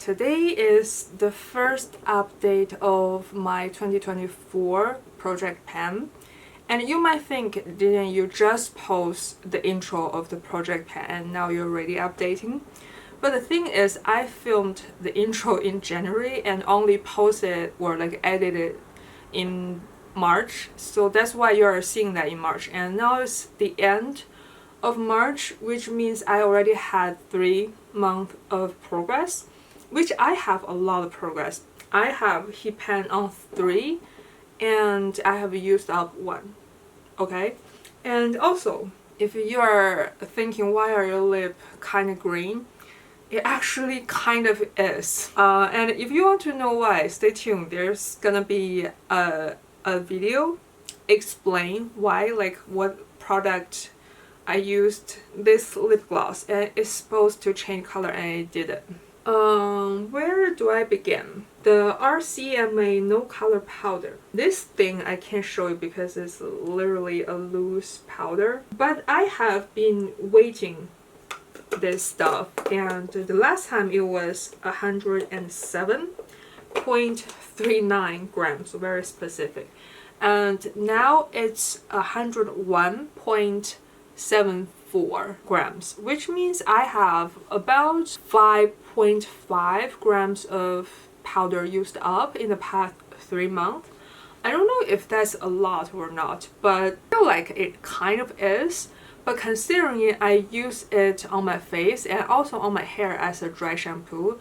today is the first update of my 2024 project pen. And you might think, didn't you just post the intro of the project pen and now you're already updating? But the thing is, I filmed the intro in January and only posted or edited in March. So that's why you're seeing that in March. And now it's the end of March, which means I already had 3 months of progress, which I have a lot of progress. I have heat pen on 3 and I have used up 1. Okay? And also, if you are thinking why are your lip kind of green, it actually kind of is. And if you want to know why, stay tuned. There's gonna be a video explain why, what product I used this lip gloss and it's supposed to change color and it didn't. Where do I begin? The RCMA no color powder. This thing I can't show you because it's literally a loose powder, but I have been waiting this stuff, and the last time it was 107.39 grams, so very specific, and now it's 101.74 grams, which means I have about 5.5 grams of powder used up in the past 3 months. I don't know if that's a lot or not, but I feel like it kind of is. But considering I use it on my face and also on my hair as a dry shampoo,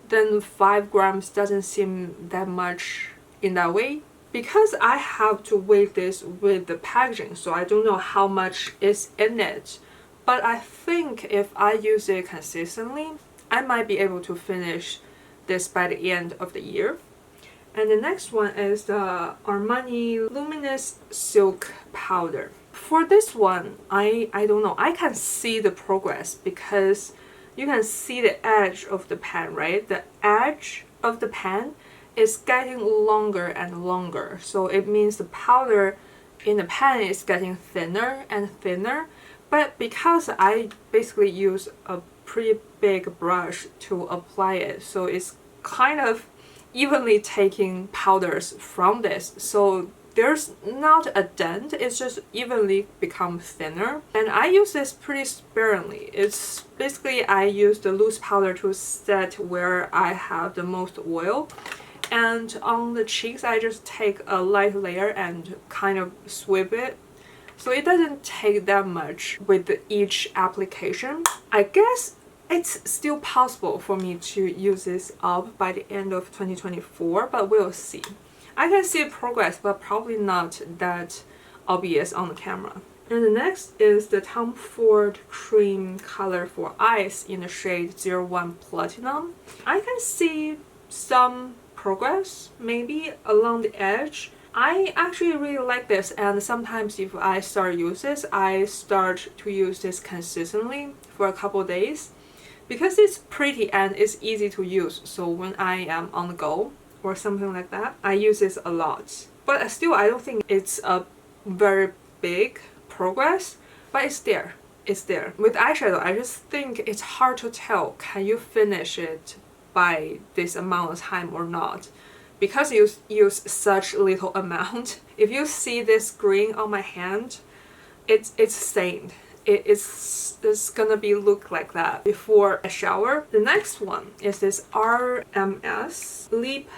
then 5 grams doesn't seem that much in that way. Because I have to weigh this with the packaging, so I don't know how much is in it. But I think if I use it consistently, I might be able to finish this by the end of the year. And the next one is the Armani Luminous Silk Powder. For this one, I don't know. I can see the progress because you can see the edge of the pen, right? The edge of the pen is getting longer and longer. So it means the powder in the pen is getting thinner and thinner. But because I basically use a pretty big brush to apply it, so it's kind of evenly taking powders from this. So there's not a dent, it's just evenly become thinner. And I use this pretty sparingly. It's basically I use the loose powder to set where I have the most oil. And on the cheeks, I just take a light layer and kind of sweep it. So it doesn't take that much with each application. I guess it's still possible for me to use this up by the end of 2024, but we'll see. I can see progress, but probably not that obvious on the camera. And the next is the Tom Ford Cream Color for Eyes in the shade 01 Platinum. I can see some progress, maybe along the edge. I actually really like this, and sometimes if I start to use this, I start to use this consistently for a couple days because it's pretty and it's easy to use. So when I am on the go or something like that, I use this a lot. But still, I don't think it's a very big progress, but it's there. It's there. With eyeshadow, I just think it's hard to tell, can you finish it by this amount of time or not? Because you use such little amount. If you see this green on my hand, it's stained. It's gonna be look like that before a shower. The next one is this RMS Lip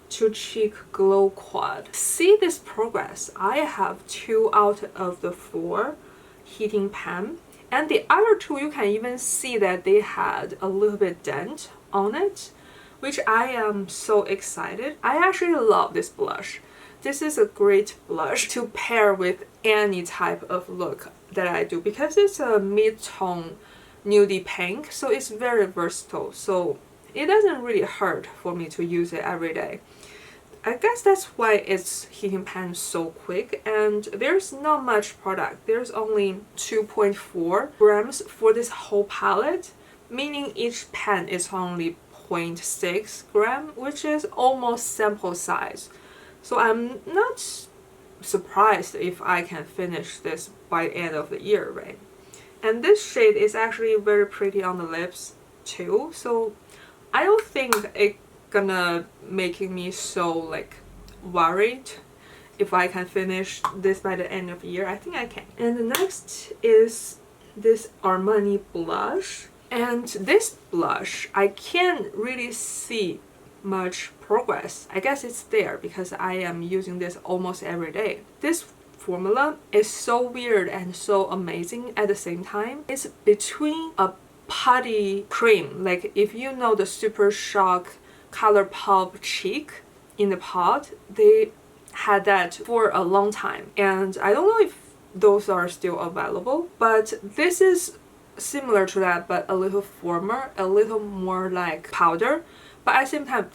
to Cheek Glow Quad. See this progress. I have 2 out of the 4 heating pen, and the other 2 you can even see that they had a little bit dent on it, which I am so excited. I actually love this blush. This is a great blush to pair with any type of look that I do because it's a mid-tone nudie pink, so it's very versatile. So it doesn't really hurt for me to use it every day. I guess that's why its heating pen so quick, and there's not much product. There's only 2.4 grams for this whole palette, meaning each pen is only 0.6 gram, which is almost sample size. So I'm not surprised if I can finish this by the end of the year, right? And this shade is actually very pretty on the lips too, so I don't think it gonna making me so like worried if I can finish this by the end of the year. I think I can. And the next is this Armani blush. And this blush, I can't really see much progress. I guess it's there because I am using this almost every day. This formula is so weird and so amazing at the same time. It's between a putty cream, like if you know the Super Shock Color Pop Cheek in the pot, they had that for a long time, and I don't know if those are still available, but this is similar to that but a little firmer, a little more like powder, but at the same time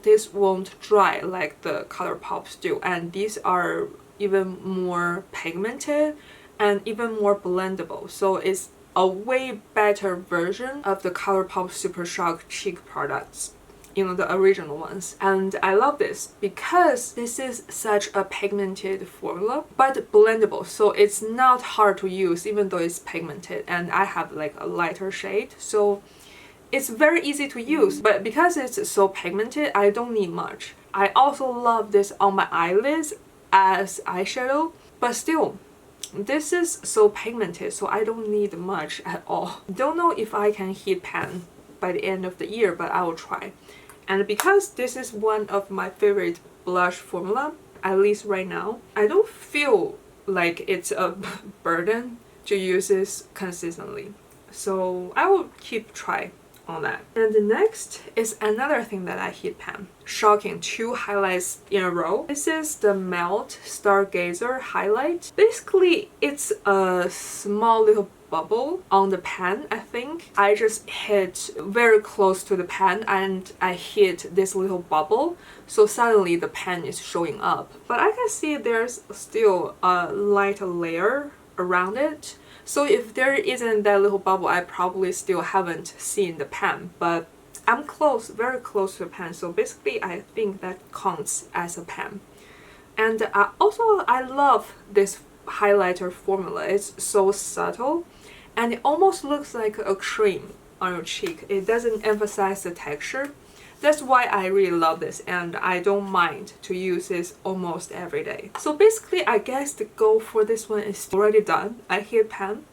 this won't dry like the Color Pops do, and these are even more pigmented and even more blendable, so it's a way better version of the Color Pop Super Shock Cheek products, you know, the original ones. And I love this because this is such a pigmented formula but blendable, so it's not hard to use even though it's pigmented, and I have like a lighter shade, so it's very easy to use. But because it's so pigmented, I don't need much. I also love this on my eyelids as eyeshadow, but still this is so pigmented, so I don't need much at all. Don't know if I can hit pan by the end of the year, but I will try. And because this is one of my favorite blush formula, at least right now, I don't feel like it's a burden to use this consistently. So I will keep trying on that. And the next is another thing that I hit pan. Shocking, 2 highlights in a row. This is the Melt Stargazer highlight. Basically, it's a small little bubble on the pan, I think. I just hit very close to the pan and I hit this little bubble, so suddenly the pan is showing up. But I can see there's still a light layer around it. So if there isn't that little bubble, I probably still haven't seen the pan, but I'm close, very close to the pan, so basically I think that counts as a pan. And also I love this highlighter formula. It's so subtle and it almost looks like a cream on your cheek. It doesn't emphasize the texture. That's why I really love this, and I don't mind to use this almost every day. So basically, I guess the goal for this one is already done. I hit pan,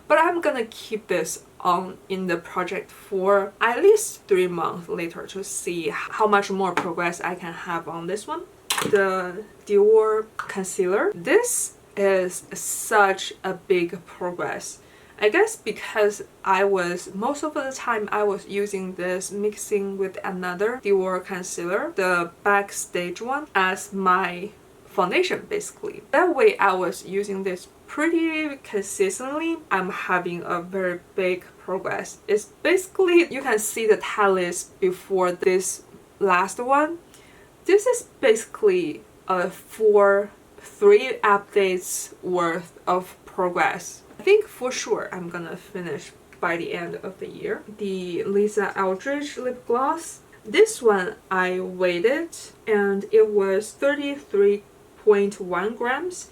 but I'm gonna keep this on in the project for at least 3 months later to see how much more progress I can have on this one. The Dior concealer. This is such a big progress. I guess because most of the time I was using this mixing with another Dior concealer, the Backstage one, as my foundation basically. That way I was using this pretty consistently. I'm having a very big progress. It's basically, you can see the talus before this last one. This is basically for 3 updates worth of progress. I think for sure I'm gonna finish by the end of the year. The Lisa Eldridge lip gloss. This one I weighed and it was 33.1 grams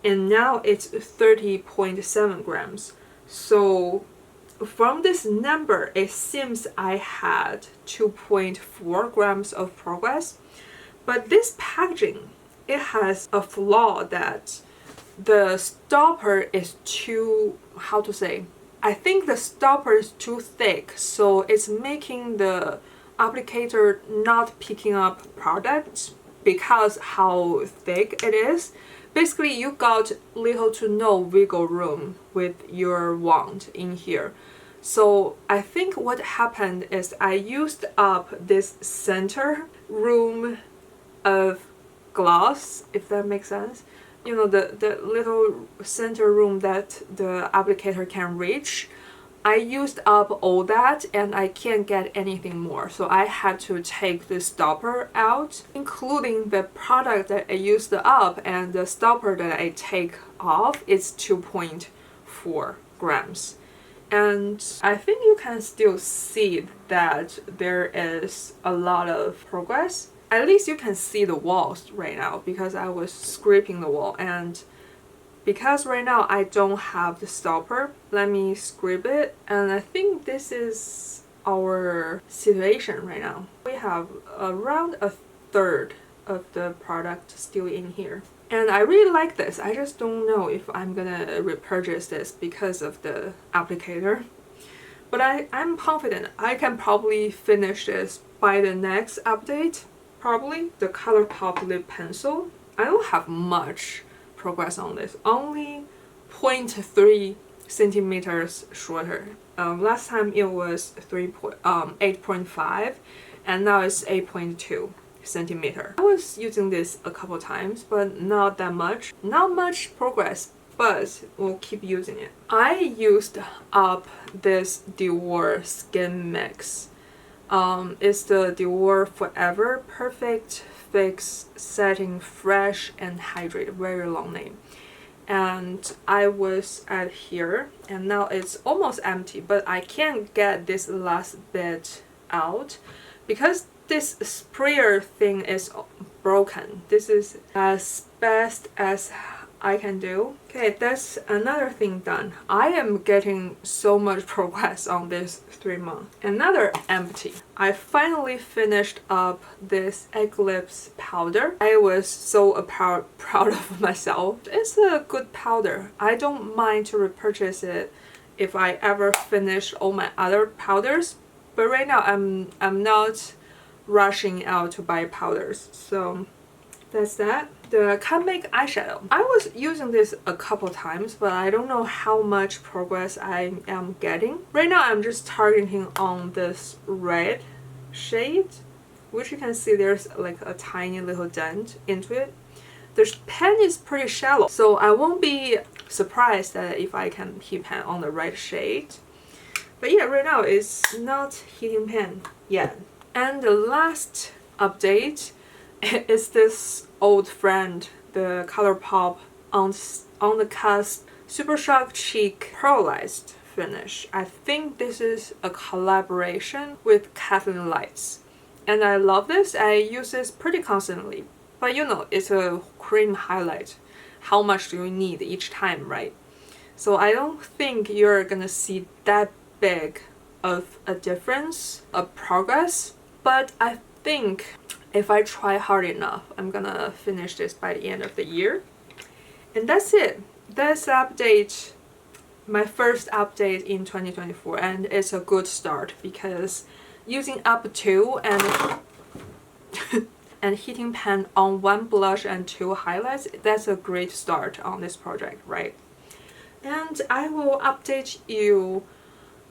and now it's 30.7 grams. So from this number it seems I had 2.4 grams of progress, but this packaging, it has a flaw that the stopper is too, how to say, I think the stopper is too thick, so it's making the applicator not picking up products because how thick it is. Basically, you got little to no wiggle room with your wand in here. So I think what happened is I used up this center room of gloss, if that makes sense. You know, the little center room that the applicator can reach. I used up all that and I can't get anything more, so I had to take the stopper out, including the product that I used up, and the stopper that I take off is 2.4 grams. And I think you can still see that there is a lot of progress. At least you can see the walls right now because I was scraping the wall, and because right now I don't have the stopper, let me scrape it, and I think this is our situation right now. We have around a third of the product still in here. And I really like this. I just don't know if I'm gonna repurchase this because of the applicator. But I'm confident I can probably finish this by the next update. Probably the ColourPop lip pencil. I don't have much progress on this. Only 0.3 centimeters shorter. Last time it was 8.5 and now it's 8.2 centimeter. I was using this a couple times, but not that much. Not much progress, but we'll keep using it. I used up this Dior Skin Mix. It's the Dior Forever Perfect Fix Setting Fresh and Hydrate. Very long name. And I was at here and now it's almost empty, but I can't get this last bit out because this sprayer thing is broken. This is as best as I can do. Okay, that's another thing done. I am getting so much progress on this 3 months. Another empty. I finally finished up this egg lips powder. I was so proud of myself. It's a good powder. I don't mind to repurchase it if I ever finish all my other powders. But right now I'm not rushing out to buy powders. So that's that. The Cosmic eyeshadow. I was using this a couple times, but I don't know how much progress I am getting. Right now I'm just targeting on this red shade, which you can see there's like a tiny little dent into it. The pen is pretty shallow, so I won't be surprised that if I can hit pen on the right shade. But yeah, right now it's not hitting pen yet. And the last update is this old friend, the ColourPop on the Cusp Super Shock Cheek Pearlized finish. I think this is a collaboration with Kathleen Lights. And I love this. I use this pretty constantly. But you know, it's a cream highlight. How much do you need each time, right? So I don't think you're gonna see that big of a difference of progress. But I think if I try hard enough, I'm gonna finish this by the end of the year. And that's it. That's the update, my first update in 2024, and it's a good start because using up 2 and and hitting pen on 1 blush and 2 highlights, that's a great start on this project, right? And I will update you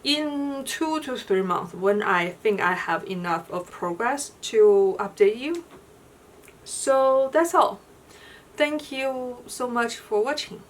in 2 to 3 months when I think I have enough of progress to update you. So that's all. Thank you so much for watching.